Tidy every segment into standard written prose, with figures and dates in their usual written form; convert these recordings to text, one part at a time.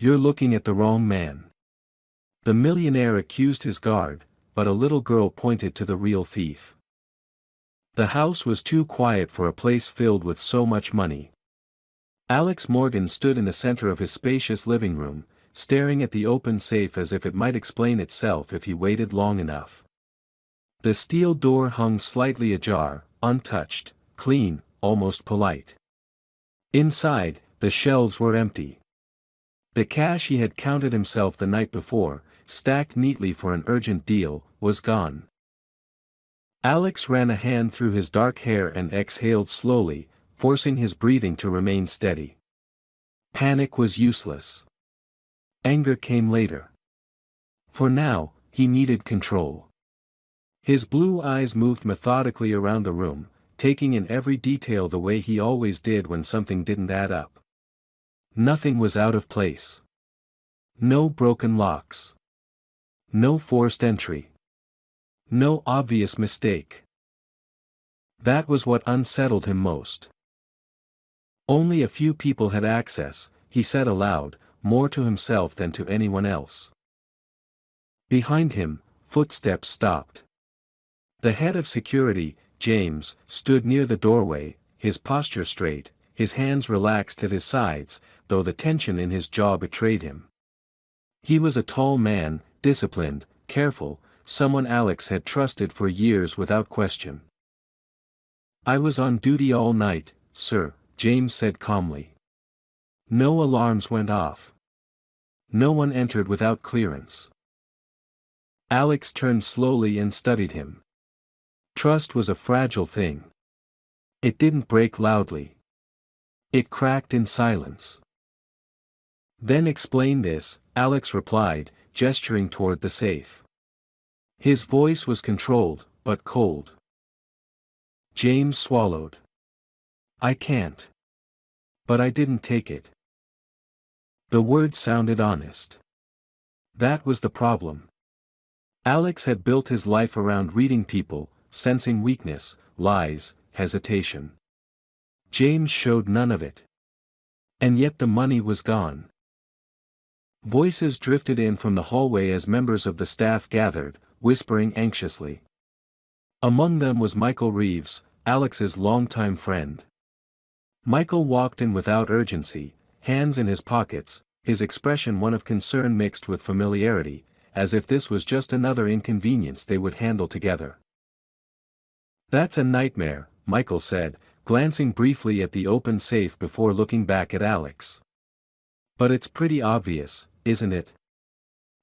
"You're looking at the wrong man." The millionaire accused his guard, but a little girl pointed to the real thief. The house was too quiet for a place filled with so much money. Alex Morgan stood in the center of his spacious living room, staring at the open safe as if it might explain itself if he waited long enough. The steel door hung slightly ajar, untouched, clean, almost polite. Inside, the shelves were empty. The cash he had counted himself the night before, stacked neatly for an urgent deal, was gone. Alex ran a hand through his dark hair and exhaled slowly, forcing his breathing to remain steady. Panic was useless. Anger came later. For now, he needed control. His blue eyes moved methodically around the room, taking in every detail the way he always did when something didn't add up. Nothing was out of place. No broken locks. No forced entry. No obvious mistake. That was what unsettled him most. Only a few people had access, he said aloud, more to himself than to anyone else. Behind him, footsteps stopped. The head of security, James, stood near the doorway, his posture straight, his hands relaxed at his sides, though the tension in his jaw betrayed him. He was a tall man, disciplined, careful, someone Alex had trusted for years without question. "I was on duty all night, sir," James said calmly. No alarms went off. No one entered without clearance. Alex turned slowly and studied him. Trust was a fragile thing. It didn't break loudly. It cracked in silence. "Then explain this," Alex replied, gesturing toward the safe. His voice was controlled, but cold. James swallowed. "I can't. But I didn't take it." The words sounded honest. That was the problem. Alex had built his life around reading people, sensing weakness, lies, hesitation. James showed none of it. And yet the money was gone. Voices drifted in from the hallway as members of the staff gathered, whispering anxiously. Among them was Michael Reeves, Alex's longtime friend. Michael walked in without urgency, hands in his pockets, his expression one of concern mixed with familiarity, as if this was just another inconvenience they would handle together. "That's a nightmare," Michael said, glancing briefly at the open safe before looking back at Alex. "But it's pretty obvious, isn't it?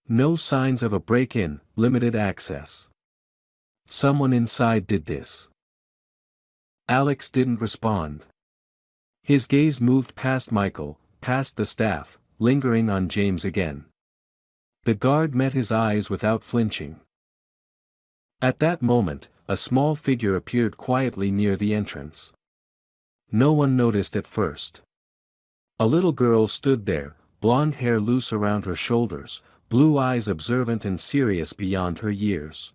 No signs of a break-in, limited access. Someone inside did this." Alex didn't respond. His gaze moved past Michael, past the staff, lingering on James again. The guard met his eyes without flinching. At that moment, a small figure appeared quietly near the entrance. No one noticed at first. A little girl stood there, blonde hair loose around her shoulders, blue eyes observant and serious beyond her years.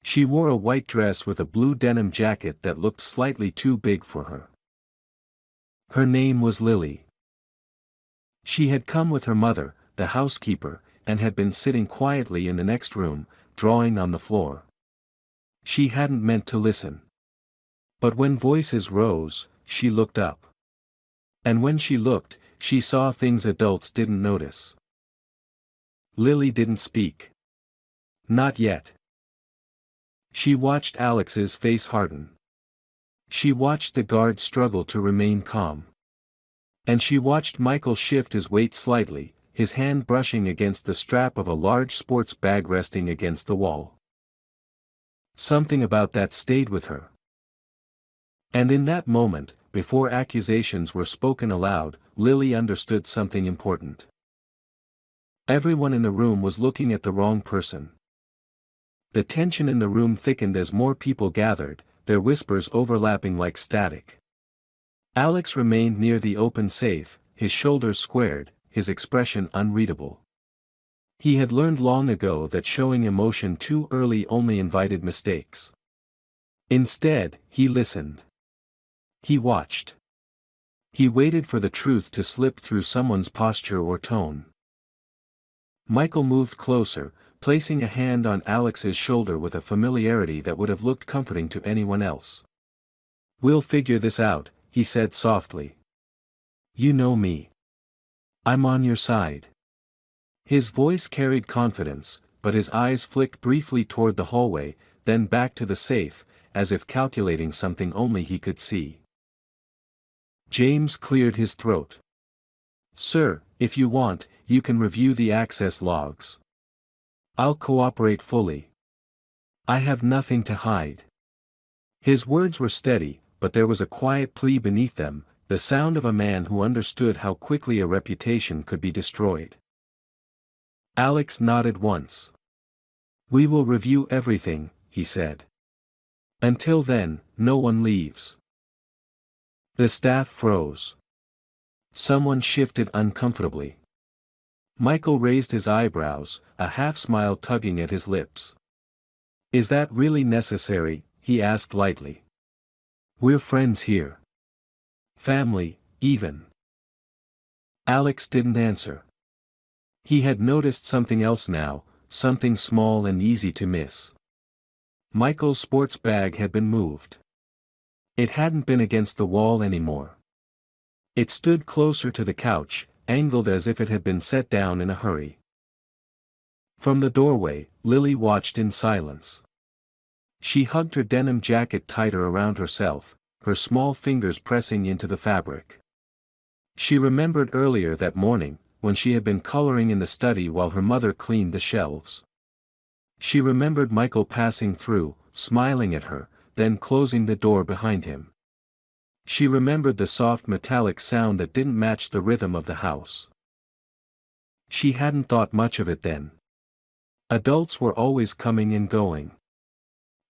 She wore a white dress with a blue denim jacket that looked slightly too big for her. Her name was Lily. She had come with her mother, the housekeeper, and had been sitting quietly in the next room, drawing on the floor. She hadn't meant to listen. But when voices rose, she looked up. And when she looked, she saw things adults didn't notice. Lily didn't speak. Not yet. She watched Alex's face harden. She watched the guard struggle to remain calm. And she watched Michael shift his weight slightly, his hand brushing against the strap of a large sports bag resting against the wall. Something about that stayed with her. And in that moment, before accusations were spoken aloud, Lily understood something important. Everyone in the room was looking at the wrong person. The tension in the room thickened as more people gathered, their whispers overlapping like static. Alex remained near the open safe, his shoulders squared, his expression unreadable. He had learned long ago that showing emotion too early only invited mistakes. Instead, he listened. He watched. He waited for the truth to slip through someone's posture or tone. Michael moved closer, placing a hand on Alex's shoulder with a familiarity that would have looked comforting to anyone else. "We'll figure this out," he said softly. "You know me. I'm on your side." His voice carried confidence, but his eyes flicked briefly toward the hallway, then back to the safe, as if calculating something only he could see. James cleared his throat. "Sir, if you want, you can review the access logs. I'll cooperate fully. I have nothing to hide." His words were steady, but there was a quiet plea beneath them, the sound of a man who understood how quickly a reputation could be destroyed. Alex nodded once. "We will review everything," he said. "Until then, no one leaves." The staff froze. Someone shifted uncomfortably. Michael raised his eyebrows, a half-smile tugging at his lips. "Is that really necessary?" he asked lightly. "We're friends here. Family, even." Alex didn't answer. He had noticed something else now, something small and easy to miss. Michael's sports bag had been moved. It hadn't been against the wall anymore. It stood closer to the couch, angled as if it had been set down in a hurry. From the doorway, Lily watched in silence. She hugged her denim jacket tighter around herself, her small fingers pressing into the fabric. She remembered earlier that morning, when she had been coloring in the study while her mother cleaned the shelves. She remembered Michael passing through, smiling at her, then closing the door behind him. She remembered the soft metallic sound that didn't match the rhythm of the house. She hadn't thought much of it then. Adults were always coming and going.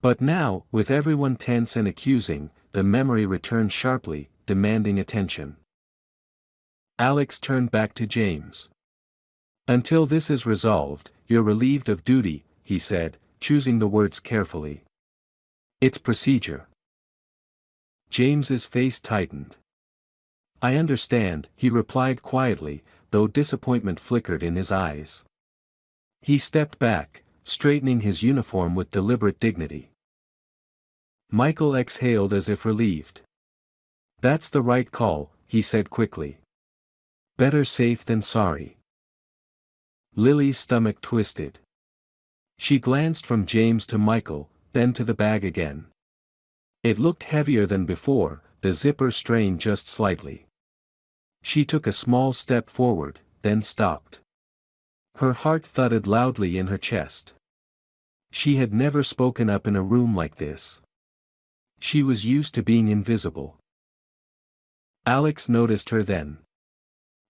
But now, with everyone tense and accusing, the memory returned sharply, demanding attention. Alex turned back to James. "Until this is resolved, you're relieved of duty," he said, choosing the words carefully. "It's procedure." James's face tightened. "I understand," he replied quietly, though disappointment flickered in his eyes. He stepped back, straightening his uniform with deliberate dignity. Michael exhaled as if relieved. "That's the right call," he said quickly. "Better safe than sorry." Lily's stomach twisted. She glanced from James to Michael, then to the bag again. It looked heavier than before, the zipper strained just slightly. She took a small step forward, then stopped. Her heart thudded loudly in her chest. She had never spoken up in a room like this. She was used to being invisible. Alex noticed her then.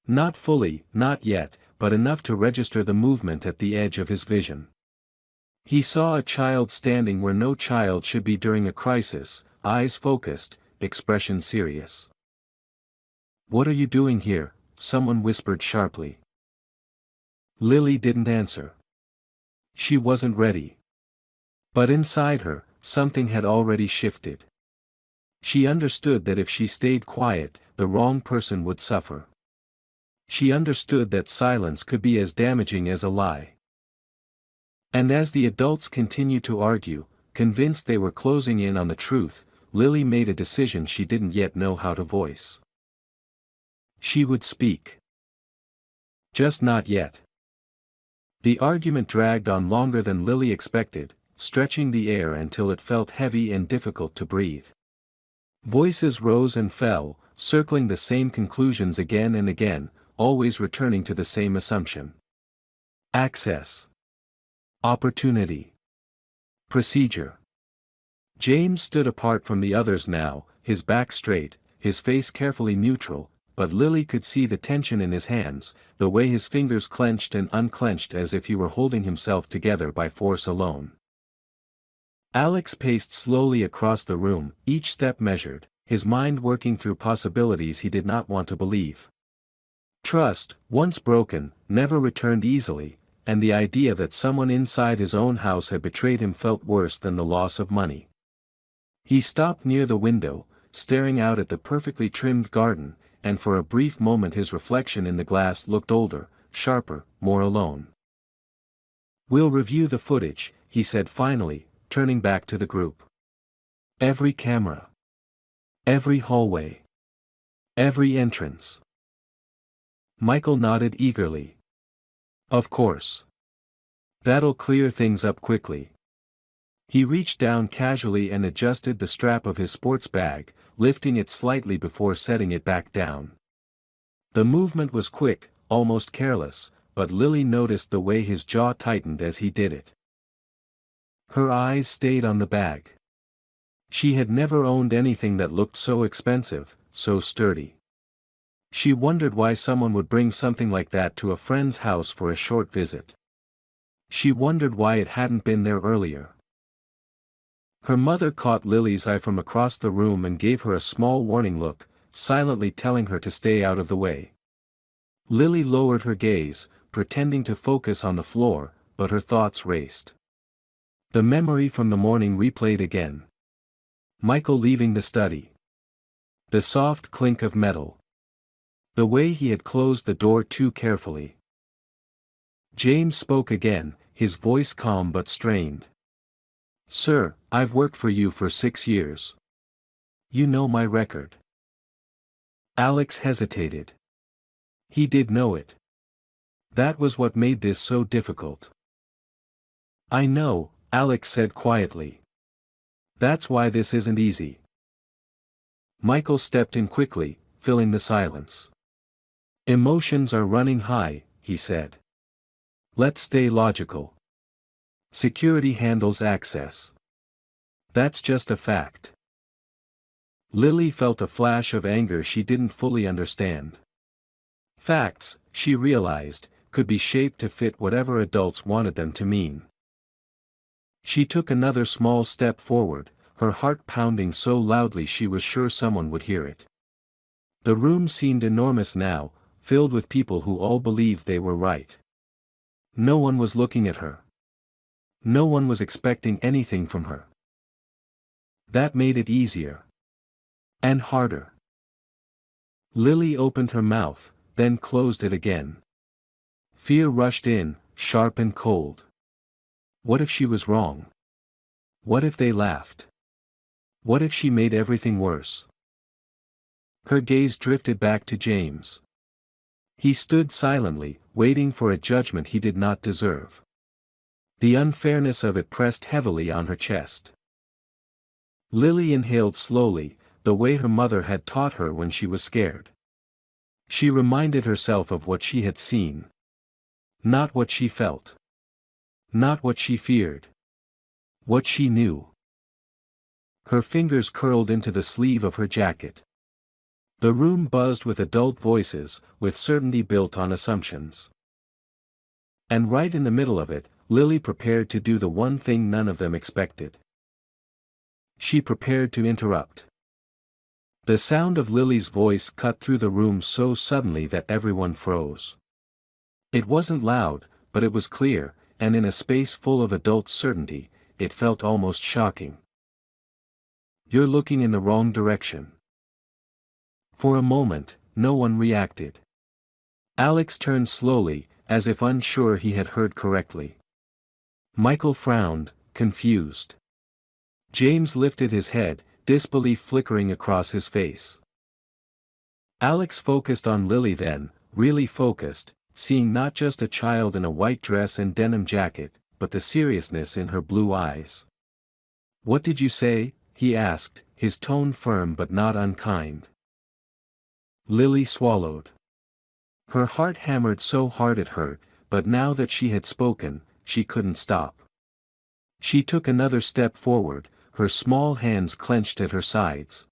Not fully, not yet, but enough to register the movement at the edge of his vision. He saw a child standing where no child should be during a crisis, eyes focused, expression serious. "What are you doing here?" someone whispered sharply. Lily didn't answer. She wasn't ready. But inside her, something had already shifted. She understood that if she stayed quiet, the wrong person would suffer. She understood that silence could be as damaging as a lie. And as the adults continued to argue, convinced they were closing in on the truth, Lily made a decision she didn't yet know how to voice. She would speak. Just not yet. The argument dragged on longer than Lily expected, stretching the air until it felt heavy and difficult to breathe. Voices rose and fell, circling the same conclusions again and again, always returning to the same assumption. Access. Opportunity. Procedure. James stood apart from the others now, his back straight, his face carefully neutral, but Lily could see the tension in his hands, the way his fingers clenched and unclenched as if he were holding himself together by force alone. Alex paced slowly across the room, each step measured, his mind working through possibilities he did not want to believe. Trust, once broken, never returned easily, and the idea that someone inside his own house had betrayed him felt worse than the loss of money. He stopped near the window, staring out at the perfectly trimmed garden, and for a brief moment his reflection in the glass looked older, sharper, more alone. "We'll review the footage," he said finally, turning back to the group. "Every camera. Every hallway. Every entrance." Michael nodded eagerly. "Of course. That'll clear things up quickly." He reached down casually and adjusted the strap of his sports bag, lifting it slightly before setting it back down. The movement was quick, almost careless, but Lily noticed the way his jaw tightened as he did it. Her eyes stayed on the bag. She had never owned anything that looked so expensive, so sturdy. She wondered why someone would bring something like that to a friend's house for a short visit. She wondered why it hadn't been there earlier. Her mother caught Lily's eye from across the room and gave her a small warning look, silently telling her to stay out of the way. Lily lowered her gaze, pretending to focus on the floor, but her thoughts raced. The memory from the morning replayed again. Michael leaving the study. The soft clink of metal. The way he had closed the door too carefully. James spoke again, his voice calm but strained. "Sir, I've worked for you for 6 years. You know my record." Alex hesitated. He did know it. That was what made this so difficult. "I know," Alex said quietly. "That's why this isn't easy." Michael stepped in quickly, filling the silence. "Emotions are running high," he said. "Let's stay logical. Security handles access. That's just a fact." Lily felt a flash of anger she didn't fully understand. Facts, she realized, could be shaped to fit whatever adults wanted them to mean. She took another small step forward, her heart pounding so loudly she was sure someone would hear it. The room seemed enormous now, filled with people who all believed they were right. No one was looking at her. No one was expecting anything from her. That made it easier. And harder. Lily opened her mouth, then closed it again. Fear rushed in, sharp and cold. What if she was wrong? What if they laughed? What if she made everything worse? Her gaze drifted back to James. He stood silently, waiting for a judgment he did not deserve. The unfairness of it pressed heavily on her chest. Lily inhaled slowly, the way her mother had taught her when she was scared. She reminded herself of what she had seen. Not what she felt. Not what she feared. What she knew. Her fingers curled into the sleeve of her jacket. The room buzzed with adult voices, with certainty built on assumptions. And right in the middle of it, Lily prepared to do the one thing none of them expected. She prepared to interrupt. The sound of Lily's voice cut through the room so suddenly that everyone froze. It wasn't loud, but it was clear, and in a space full of adult certainty, it felt almost shocking. "You're looking in the wrong direction." For a moment, no one reacted. Alex turned slowly, as if unsure he had heard correctly. Michael frowned, confused. James lifted his head, disbelief flickering across his face. Alex focused on Lily then, really focused, seeing not just a child in a white dress and denim jacket, but the seriousness in her blue eyes. "What did you say?" he asked, his tone firm but not unkind. Lily swallowed. Her heart hammered so hard it hurt, but now that she had spoken, she couldn't stop. She took another step forward, her small hands clenched at her sides.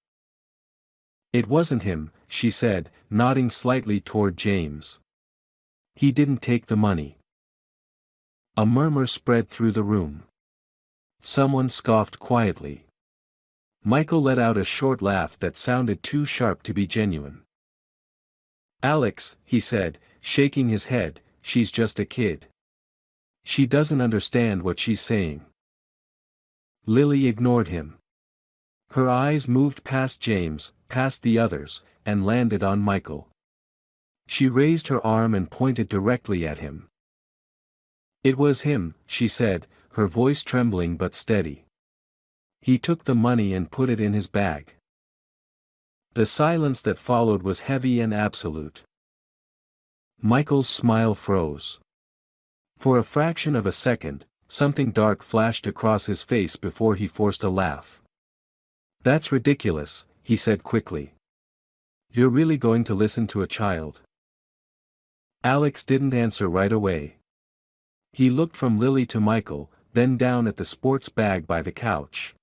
"It wasn't him," she said, nodding slightly toward James. "He didn't take the money." A murmur spread through the room. Someone scoffed quietly. Michael let out a short laugh that sounded too sharp to be genuine. "Alex," he said, shaking his head, "she's just a kid. She doesn't understand what she's saying." Lily ignored him. Her eyes moved past James, past the others, and landed on Michael. She raised her arm and pointed directly at him. "It was him," she said, her voice trembling but steady. "He took the money and put it in his bag." The silence that followed was heavy and absolute. Michael's smile froze. For a fraction of a second, something dark flashed across his face before he forced a laugh. "That's ridiculous," he said quickly. "You're really going to listen to a child?" Alex didn't answer right away. He looked from Lily to Michael, then down at the sports bag by the couch.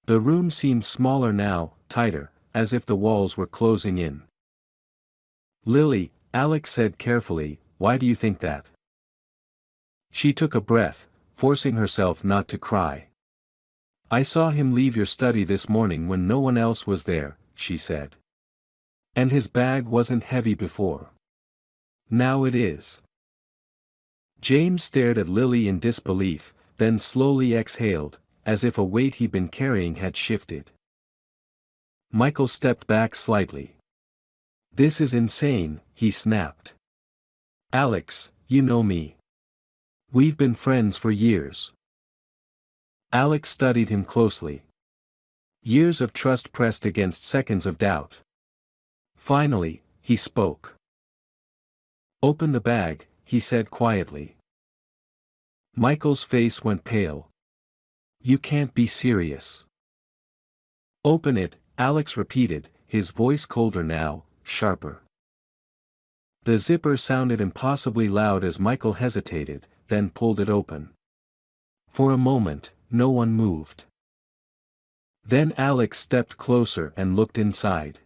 The room seemed smaller now, tighter, as if the walls were closing in. "Lily," Alex said carefully, "why do you think that?" She took a breath, forcing herself not to cry. "I saw him leave your study this morning when no one else was there," she said. "And his bag wasn't heavy before. Now it is." James stared at Lily in disbelief, then slowly exhaled, as if a weight he'd been carrying had shifted. Michael stepped back slightly. "This is insane," he snapped. "Alex, you know me. We've been friends for years." Alex studied him closely. Years of trust pressed against seconds of doubt. Finally, he spoke. "Open the bag," he said quietly. Michael's face went pale. "You can't be serious." "Open it," Alex repeated, his voice colder now, sharper. The zipper sounded impossibly loud as Michael hesitated, then pulled it open. For a moment, no one moved. Then Alex stepped closer and looked inside.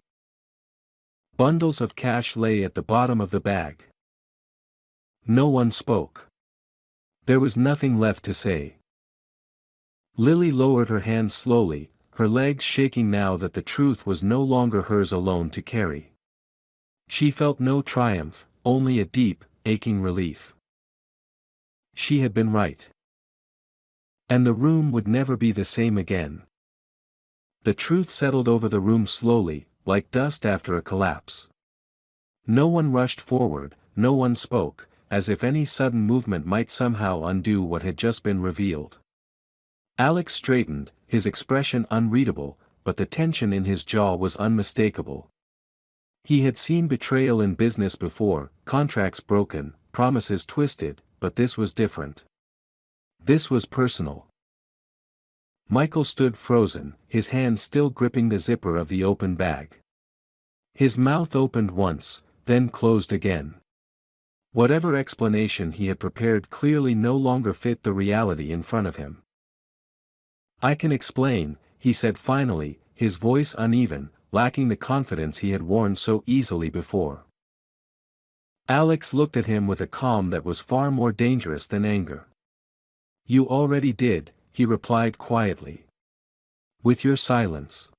Bundles of cash lay at the bottom of the bag. No one spoke. There was nothing left to say. Lily lowered her hands slowly, her legs shaking now that the truth was no longer hers alone to carry. She felt no triumph, only a deep, aching relief. She had been right. And the room would never be the same again. The truth settled over the room slowly, like dust after a collapse. No one rushed forward, no one spoke, as if any sudden movement might somehow undo what had just been revealed. Alex straightened, his expression unreadable, but the tension in his jaw was unmistakable. He had seen betrayal in business before, contracts broken, promises twisted, but this was different. This was personal. Michael stood frozen, his hand still gripping the zipper of the open bag. His mouth opened once, then closed again. Whatever explanation he had prepared clearly no longer fit the reality in front of him. "I can explain," he said finally, his voice uneven, lacking the confidence he had worn so easily before. Alex looked at him with a calm that was far more dangerous than anger. "You already did," he replied quietly. "With your silence."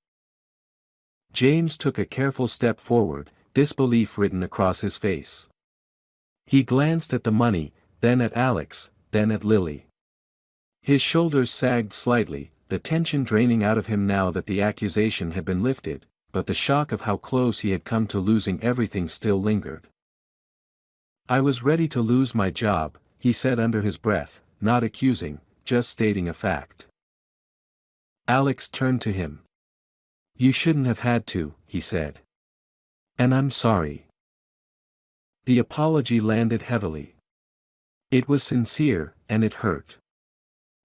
James took a careful step forward, disbelief written across his face. He glanced at the money, then at Alex, then at Lily. His shoulders sagged slightly, the tension draining out of him now that the accusation had been lifted, but the shock of how close he had come to losing everything still lingered. "I was ready to lose my job," he said under his breath, not accusing, just stating a fact. Alex turned to him. "You shouldn't have had to," he said. "And I'm sorry." The apology landed heavily. It was sincere, and it hurt.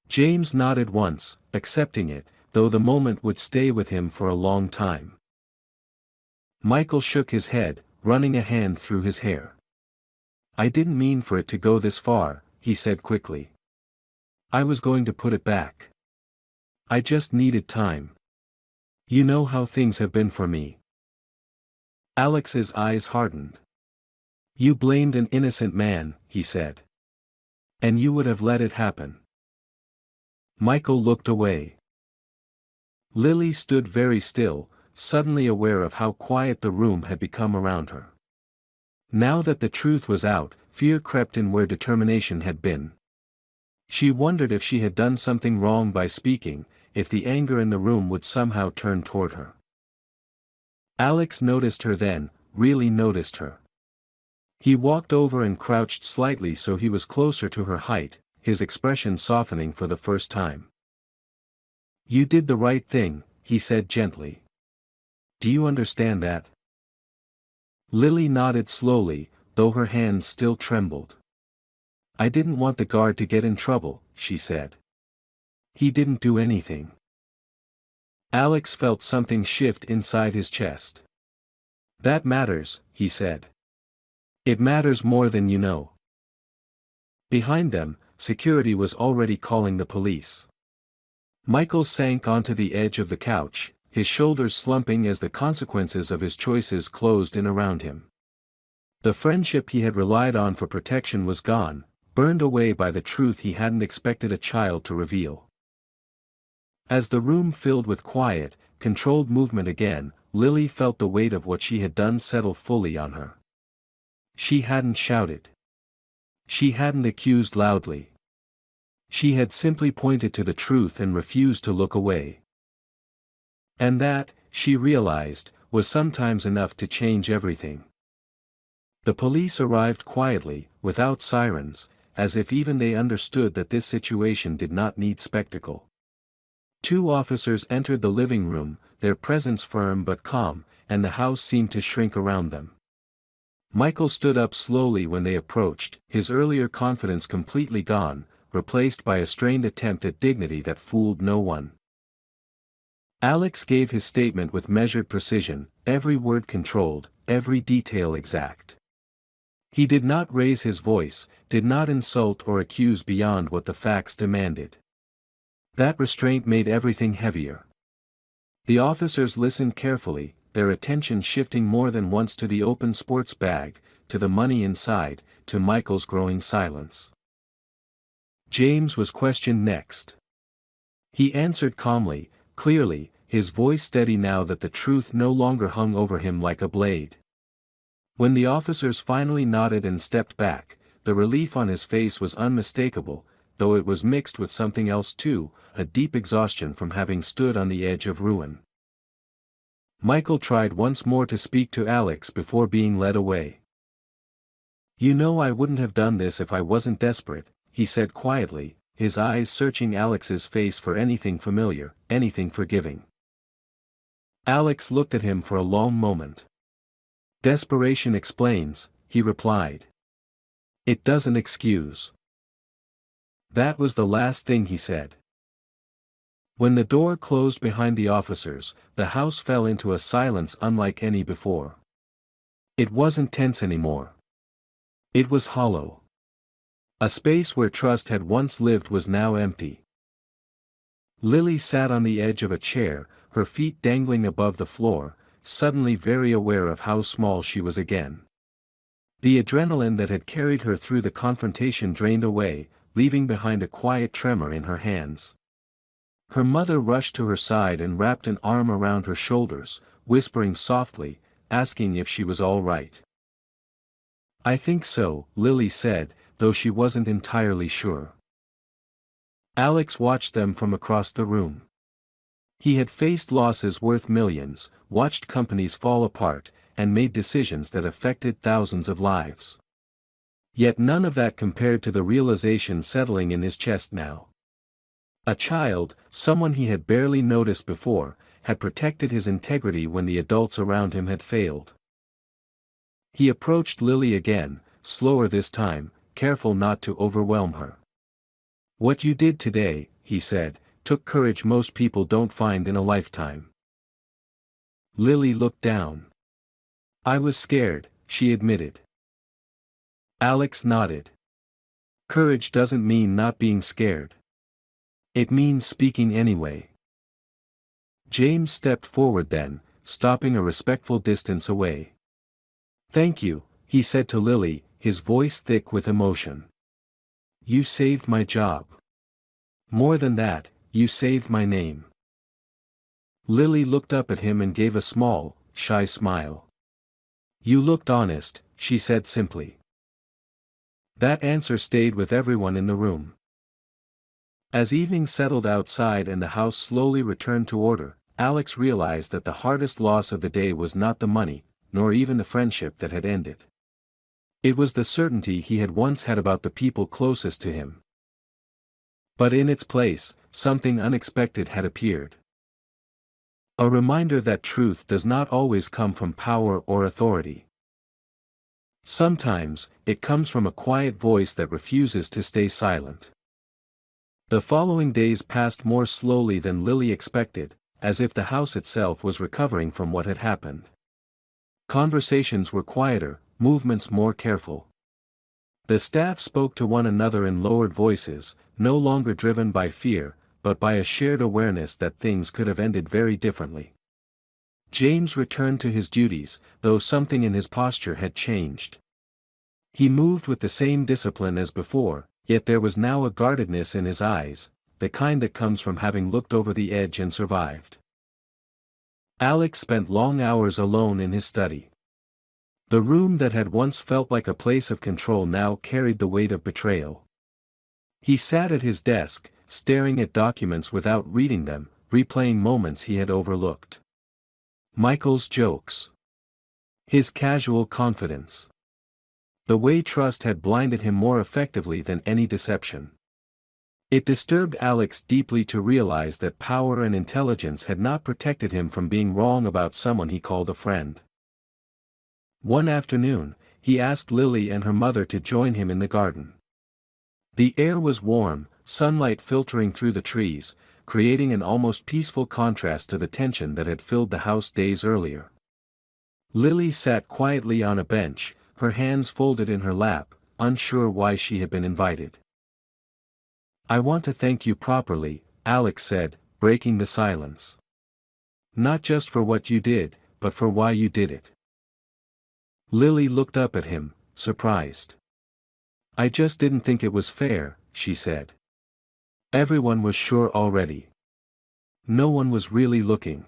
James nodded once, accepting it, though the moment would stay with him for a long time. Michael shook his head, running a hand through his hair. "I didn't mean for it to go this far," he said quickly. "I was going to put it back. I just needed time. You know how things have been for me." Alex's eyes hardened. "You blamed an innocent man," he said. "And you would have let it happen." Michael looked away. Lily stood very still, suddenly aware of how quiet the room had become around her. Now that the truth was out, fear crept in where determination had been. She wondered if she had done something wrong by speaking, if the anger in the room would somehow turn toward her. Alex noticed her then, really noticed her. He walked over and crouched slightly so he was closer to her height, his expression softening for the first time. "You did the right thing," he said gently. "Do you understand that?" Lily nodded slowly, though her hands still trembled. "I didn't want the guard to get in trouble," she said. "He didn't do anything." Alex felt something shift inside his chest. "That matters," he said. "It matters more than you know." Behind them, security was already calling the police. Michael sank onto the edge of the couch, his shoulders slumping as the consequences of his choices closed in around him. The friendship he had relied on for protection was gone, burned away by the truth he hadn't expected a child to reveal. As the room filled with quiet, controlled movement again, Lily felt the weight of what she had done settle fully on her. She hadn't shouted. She hadn't accused loudly. She had simply pointed to the truth and refused to look away. And that, she realized, was sometimes enough to change everything. The police arrived quietly, without sirens, as if even they understood that this situation did not need spectacle. 2 officers entered the living room, their presence firm but calm, and the house seemed to shrink around them. Michael stood up slowly when they approached, his earlier confidence completely gone, replaced by a strained attempt at dignity that fooled no one. Alex gave his statement with measured precision, every word controlled, every detail exact. He did not raise his voice, did not insult or accuse beyond what the facts demanded. That restraint made everything heavier. The officers listened carefully, their attention shifting more than once to the open sports bag, to the money inside, to Michael's growing silence. James was questioned next. He answered calmly, clearly, his voice steady now that the truth no longer hung over him like a blade. When the officers finally nodded and stepped back, the relief on his face was unmistakable, though it was mixed with something else too, a deep exhaustion from having stood on the edge of ruin. Michael tried once more to speak to Alex before being led away. "You know I wouldn't have done this if I wasn't desperate," he said quietly, his eyes searching Alex's face for anything familiar, anything forgiving. Alex looked at him for a long moment. "Desperation explains," he replied. "It doesn't excuse." That was the last thing he said. When the door closed behind the officers, the house fell into a silence unlike any before. It wasn't tense anymore. It was hollow. A space where trust had once lived was now empty. Lily sat on the edge of a chair, her feet dangling above the floor, suddenly very aware of how small she was again. The adrenaline that had carried her through the confrontation drained away, leaving behind a quiet tremor in her hands. Her mother rushed to her side and wrapped an arm around her shoulders, whispering softly, asking if she was all right. "I think so," Lily said, though she wasn't entirely sure. Alex watched them from across the room. He had faced losses worth millions, watched companies fall apart, and made decisions that affected thousands of lives. Yet none of that compared to the realization settling in his chest now. A child, someone he had barely noticed before, had protected his integrity when the adults around him had failed. He approached Lily again, slower this time, careful not to overwhelm her. "What you did today," he said, "took courage most people don't find in a lifetime." Lily looked down. "I was scared," she admitted. Alex nodded. "Courage doesn't mean not being scared. It means speaking anyway." James stepped forward then, stopping a respectful distance away. "Thank you," he said to Lily, his voice thick with emotion. "You saved my job. More than that, you saved my name." Lily looked up at him and gave a small, shy smile. "You looked honest," she said simply. That answer stayed with everyone in the room. As evening settled outside and the house slowly returned to order, Alex realized that the hardest loss of the day was not the money, nor even the friendship that had ended. It was the certainty he had once had about the people closest to him. But in its place, something unexpected had appeared. A reminder that truth does not always come from power or authority. Sometimes, it comes from a quiet voice that refuses to stay silent. The following days passed more slowly than Lily expected, as if the house itself was recovering from what had happened. Conversations were quieter, movements more careful. The staff spoke to one another in lowered voices, no longer driven by fear, but by a shared awareness that things could have ended very differently. James returned to his duties, though something in his posture had changed. He moved with the same discipline as before, yet there was now a guardedness in his eyes, the kind that comes from having looked over the edge and survived. Alex spent long hours alone in his study. The room that had once felt like a place of control now carried the weight of betrayal. He sat at his desk, staring at documents without reading them, replaying moments he had overlooked. Michael's jokes. His casual confidence. The way trust had blinded him more effectively than any deception. It disturbed Alex deeply to realize that power and intelligence had not protected him from being wrong about someone he called a friend. One afternoon, he asked Lily and her mother to join him in the garden. The air was warm, sunlight filtering through the trees, creating an almost peaceful contrast to the tension that had filled the house days earlier. Lily sat quietly on a bench, her hands folded in her lap, unsure why she had been invited. "I want to thank you properly," Alex said, breaking the silence. "Not just for what you did, but for why you did it." Lily looked up at him, surprised. "I just didn't think it was fair," she said. "Everyone was sure already. No one was really looking."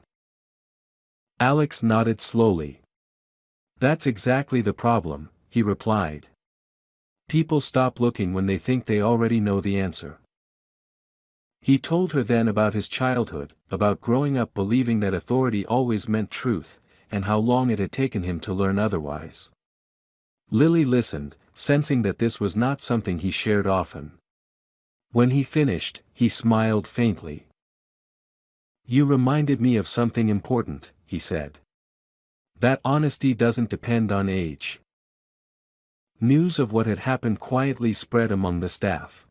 Alex nodded slowly. "That's exactly the problem," he replied. "People stop looking when they think they already know the answer." He told her then about his childhood, about growing up believing that authority always meant truth, and how long it had taken him to learn otherwise. Lily listened, sensing that this was not something he shared often. When he finished, he smiled faintly. "You reminded me of something important," he said. "That honesty doesn't depend on age." News of what had happened quietly spread among the staff.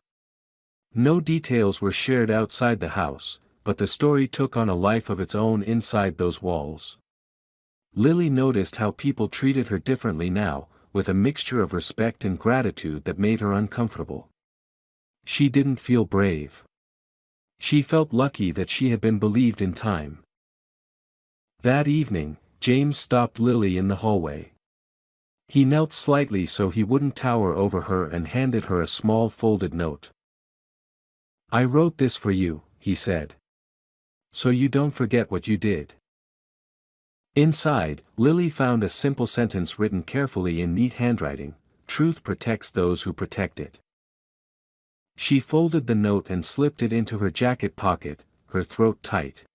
No details were shared outside the house, but the story took on a life of its own inside those walls. Lily noticed how people treated her differently now, with a mixture of respect and gratitude that made her uncomfortable. She didn't feel brave. She felt lucky that she had been believed in time. That evening, James stopped Lily in the hallway. He knelt slightly so he wouldn't tower over her and handed her a small folded note. "I wrote this for you," he said. "So you don't forget what you did." Inside, Lily found a simple sentence written carefully in neat handwriting: "Truth protects those who protect it." She folded the note and slipped it into her jacket pocket, her throat tight.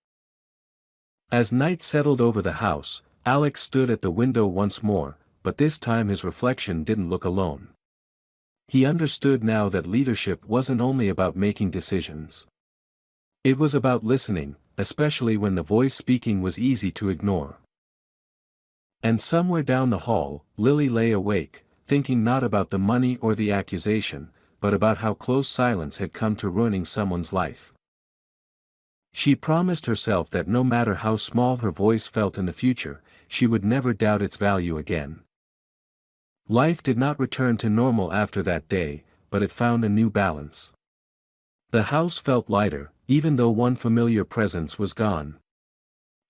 As night settled over the house, Alex stood at the window once more, but this time his reflection didn't look alone. He understood now that leadership wasn't only about making decisions. It was about listening, especially when the voice speaking was easy to ignore. And somewhere down the hall, Lily lay awake, thinking not about the money or the accusation, but about how close silence had come to ruining someone's life. She promised herself that no matter how small her voice felt in the future, she would never doubt its value again. Life did not return to normal after that day, but it found a new balance. The house felt lighter, even though one familiar presence was gone.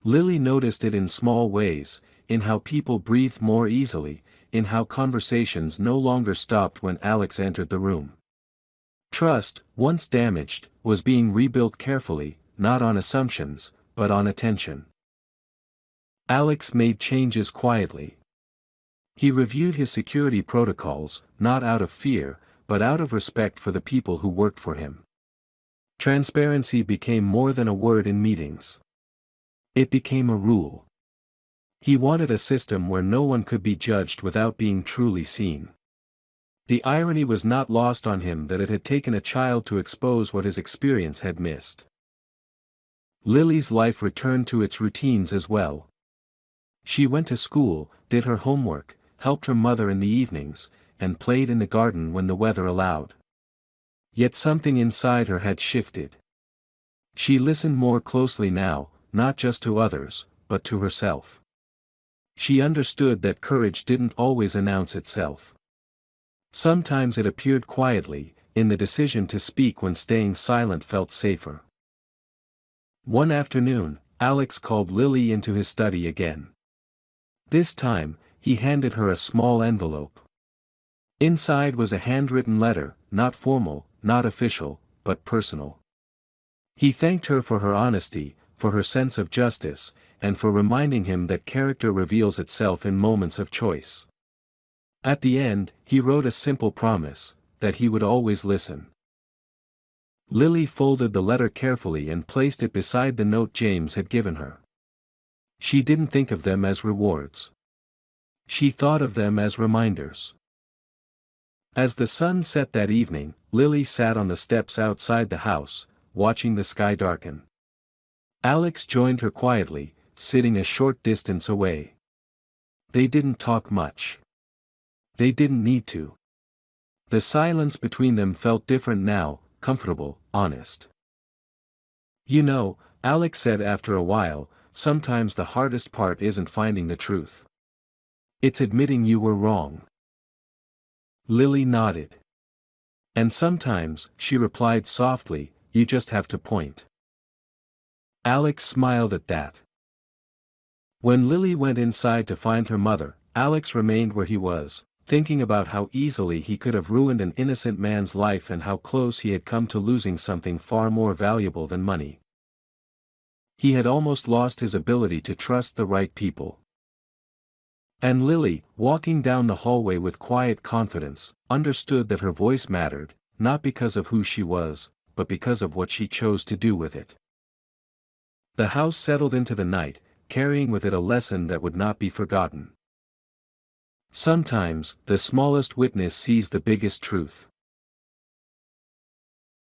Lily noticed it in small ways, in how people breathed more easily, in how conversations no longer stopped when Alex entered the room. Trust, once damaged, was being rebuilt carefully, not on assumptions, but on attention. Alex made changes quietly. He reviewed his security protocols, not out of fear, but out of respect for the people who worked for him. Transparency became more than a word in meetings. It became a rule. He wanted a system where no one could be judged without being truly seen. The irony was not lost on him that it had taken a child to expose what his experience had missed. Lily's life returned to its routines as well. She went to school, did her homework, helped her mother in the evenings, and played in the garden when the weather allowed. Yet something inside her had shifted. She listened more closely now, not just to others, but to herself. She understood that courage didn't always announce itself. Sometimes it appeared quietly, in the decision to speak when staying silent felt safer. One afternoon, Alex called Lily into his study again. This time, he handed her a small envelope. Inside was a handwritten letter, not formal, not official, but personal. He thanked her for her honesty, for her sense of justice, and for reminding him that character reveals itself in moments of choice. At the end, he wrote a simple promise, that he would always listen. Lily folded the letter carefully and placed it beside the note James had given her. She didn't think of them as rewards. She thought of them as reminders. As the sun set that evening, Lily sat on the steps outside the house, watching the sky darken. Alex joined her quietly, sitting a short distance away. They didn't talk much. They didn't need to. The silence between them felt different now, comfortable, honest. You know, Alex said after a while, sometimes the hardest part isn't finding the truth. It's admitting you were wrong. Lily nodded. And sometimes, she replied softly, you just have to point. Alex smiled at that. When Lily went inside to find her mother, Alex remained where he was, thinking about how easily he could have ruined an innocent man's life and how close he had come to losing something far more valuable than money. He had almost lost his ability to trust the right people. And Lily, walking down the hallway with quiet confidence, understood that her voice mattered, not because of who she was, but because of what she chose to do with it. The house settled into the night, carrying with it a lesson that would not be forgotten. Sometimes, the smallest witness sees the biggest truth.